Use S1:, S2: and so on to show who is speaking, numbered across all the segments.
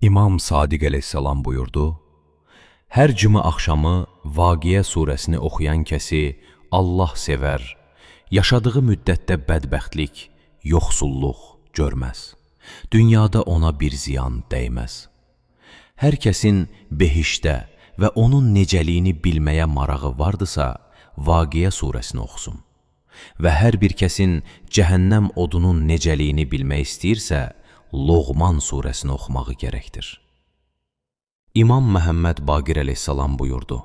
S1: İmam Sadiq əleyhissalam buyurdu: Hər cümə axşamı Vaqiə surəsini oxuyan kəsi Allah sevər, yaşadığı müddətdə bədbəxtlik, yoxsulluq görməz. Dünyada ona bir ziyan dəyməz. Hər kəsin behişdə və onun necəliyini bilməyə marağı vardısa, Vaqiə surəsini oxusun. Və hər bir kəsin cəhənnəm odunun necəliyini bilmək istəyirsə, Loğman surəsini oxumağı gərəkdir. İmam Məhəmməd Baqir əleyhissalam buyurdu: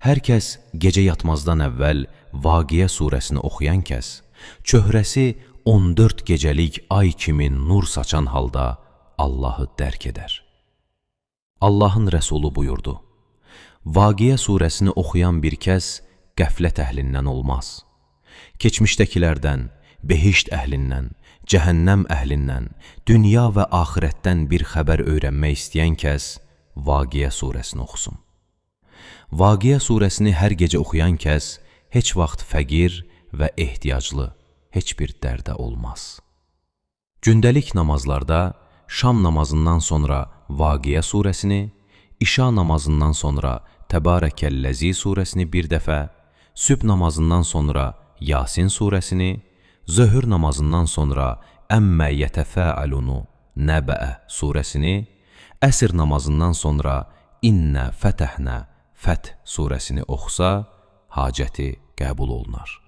S1: Hər kəs gecə yatmazdan əvvəl Vaqiə surəsini oxuyan kəs, çöhrəsi 14 gecəlik ay kimi nur saçan halda Allahı dərk edər. Allahın Rəsulu buyurdu: Vaqiə surəsini oxuyan bir kəs qəflət əhlindən olmaz. Keçmişdəkilərdən, behişt əhlindən, cəhənnəm əhlindən, dünya və axirətdən bir xəbər öyrənmək istəyən kəs Vaqiə surəsini oxusun. Vaqiə surəsini hər gecə oxuyan kəs heç vaxt fəqir və ehtiyaclı heç bir dərdə olmaz. Gündəlik namazlarda şam namazından sonra Vaqiə surəsini, işa namazından sonra Təbarəkəlləzi surəsini bir dəfə, sübh namazından sonra Yasin surəsini, zöhr namazından sonra Əmmə yətəfəəlunu Nəbəə surəsini, əsr namazından sonra İnnə fətəhnə Fəth surəsini oxusa, hacəti qəbul olunar.